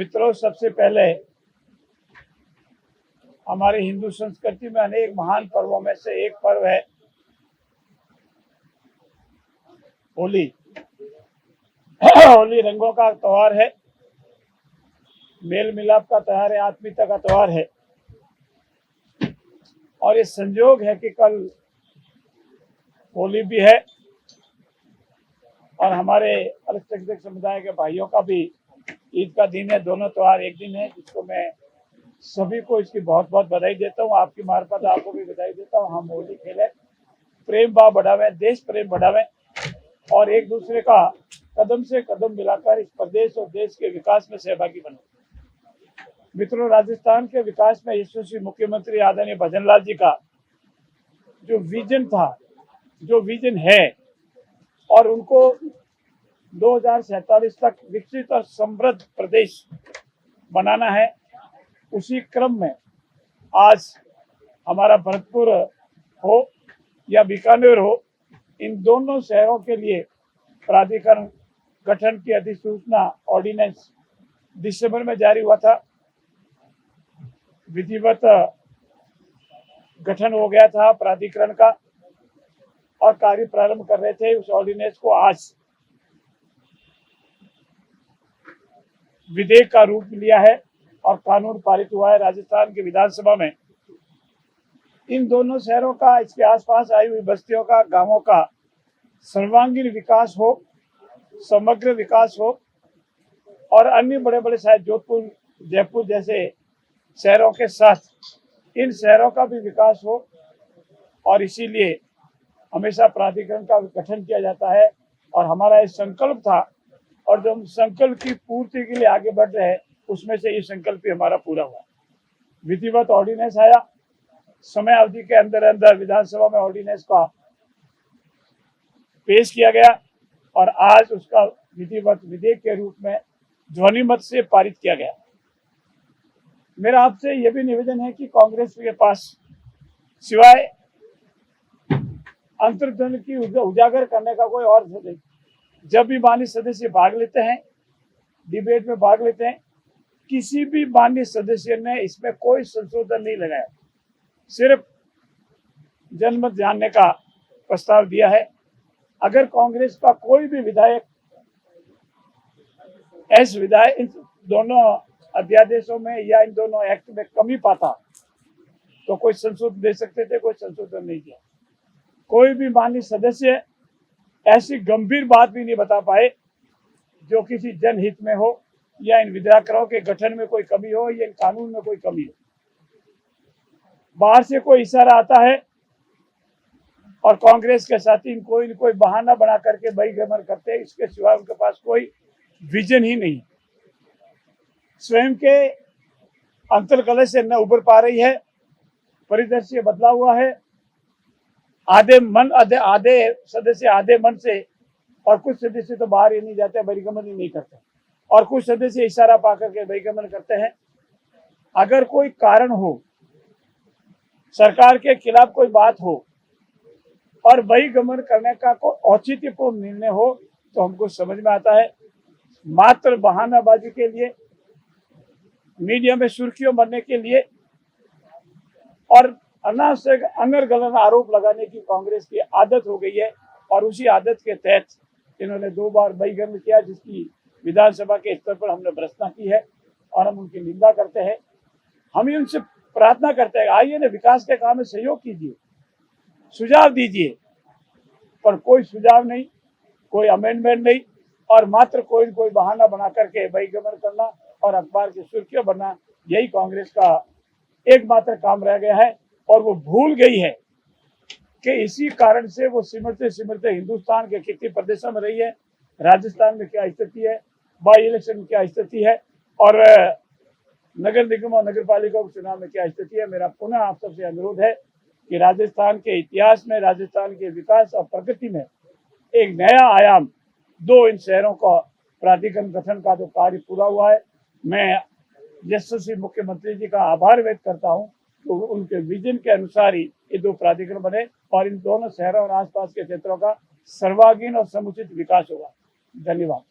मित्रों, सबसे पहले हमारे हिंदू संस्कृति में अनेक महान पर्वों में से एक पर्व है होली। होली रंगों का त्योहार है, मेल मिलाप का त्योहार है, आत्मीयता का त्योहार है। और ये संयोग है कि कल होली भी है और हमारे अल्पसंख्यक समुदाय के भाइयों का भी ईद का दिन है। दोनों त्योहार एक दिन है, जिसको मैं सभी को इसकी बहुत बहुत बधाई देता हूँ। आपकी मार्फत आपको भी बधाई देता हूँ। हम होली खेलें, प्रेम भाव बढ़ावें, देश प्रेम बढ़ावें और एक दूसरे का कदम से कदम मिलाकर इस प्रदेश और देश के विकास में सहभागी बने। मित्रों, राजस्थान के विकास में यशस्वी मुख्यमंत्री आदरणीय भजन लाल जी का जो विजन था, जो विजन है, और उनको 2047 तक विकसित और समृद्ध प्रदेश बनाना है, उसी क्रम में आज हमारा भरतपुर हो या बीकानेर हो, इन दोनों शहरों के लिए प्राधिकरण गठन की अधिसूचना ऑर्डिनेंस दिसंबर में जारी हुआ था। विधिवत गठन हो गया था प्राधिकरण का और कार्य प्रारंभ कर रहे थे। उस ऑर्डिनेंस को आज विधेयक का रूप लिया है और कानून पारित हुआ है राजस्थान की विधानसभा में। इन दोनों शहरों का, इसके आसपास आई हुई बस्तियों का, गांवों का सर्वांगीण विकास हो, समग्र विकास हो और अन्य बड़े बड़े शहर जोधपुर, जयपुर जैसे शहरों के साथ इन शहरों का भी विकास हो। और इसीलिए हमेशा प्राधिकरण का गठन किया जाता है और हमारा ये संकल्प था और जो हम संकल्प की पूर्ति के लिए आगे बढ़ रहे हैं, उसमें से ये संकल्प भी हमारा पूरा हुआ। विधिवत ऑर्डिनेंस आया, समय अवधि के अंदर अंदर विधानसभा में ऑर्डिनेंस का पेश किया गया और आज उसका विधिवत विधेयक के रूप में ध्वनिमत से पारित किया गया। मेरा आपसे यह भी निवेदन है कि कांग्रेस के पास सिवाय अंतर्द्वंद की उजागर करने का कोई और नहीं। जब भी माननीय सदस्य भाग लेते हैं, डिबेट में भाग लेते हैं, किसी भी माननीय सदस्य ने इसमें कोई संशोधन नहीं लगाया, सिर्फ जनमत जानने का प्रस्ताव दिया है। अगर कांग्रेस का कोई भी विधायक इन दोनों अध्यादेशों में या इन दोनों एक्ट में कमी पाता तो कोई संशोधन दे सकते थे, कोई संशोधन नहीं किया। कोई भी माननीय सदस्य ऐसी गंभीर बात भी नहीं बता पाए जो किसी जनहित में हो या इन विधायकों के गठन में कोई कमी हो या इन कानून में कोई कमी हो। बाहर से कोई इशारा आता है और कांग्रेस के साथी कोई न कोई बहाना बना करके बहिर्गमन करते हैं। इसके सिवा उनके पास कोई विजन ही नहीं। स्वयं के अंतर्कलह से न उबर पा रही है, परिदृश्य बदला हुआ है। आधे सदस्य आधे मन से, और कुछ सदस्य तो बाहर ही नहीं जाते, बहिर्गमन ही नहीं करते, और कुछ सदस्य इशारा पा करके बहिर्गमन करते हैं। अगर कोई कारण हो, सरकार के खिलाफ कोई बात हो और बहिर्गमन करने का कोई औचित्यपूर्ण निर्णय हो तो हमको समझ में आता है। मात्र बहानाबाजी के लिए, मीडिया में सुर्खियों बनने के लिए और अनावश्यक अनर्गलन आरोप लगाने की कांग्रेस की आदत हो गई है और उसी आदत के तहत इन्होंने 2 बार बहिर्गमन किया, जिसकी विधानसभा के स्तर पर हमने भर्त्सना की है और हम उनकी निंदा करते हैं। हम उनसे प्रार्थना करते हैं, आइए ना, विकास के काम में सहयोग कीजिए, सुझाव दीजिए, पर कोई सुझाव नहीं, कोई अमेंडमेंट नहीं और मात्र कोई न कोई बहाना बना करके बहिर्गमन करना और अखबार की सुर्खियां बनना, यही कांग्रेस का एकमात्र काम रह गया है। और वो भूल गई है कि इसी कारण से वो सिमरते सिमरते हिंदुस्तान के कितने प्रदेशों में रही है, राजस्थान में क्या स्थिति है, बाई इलेक्शन में क्या स्थिति है और नगर निगम और नगर पालिका चुनाव में क्या स्थिति है। मेरा पुनः आप सबसे अनुरोध है कि राजस्थान के इतिहास में, राजस्थान के विकास और प्रगति में एक नया आयाम दो इन शहरों का प्राधिकरण गठन का जो कार्य पूरा हुआ है। मैं यशस्वी मुख्यमंत्री जी का आभार व्यक्त करता हूं तो उनके विजन के अनुसार ही ये 2 प्राधिकरण बने और इन दोनों शहरों और आसपास के क्षेत्रों का सर्वांगीण और समुचित विकास होगा। धन्यवाद।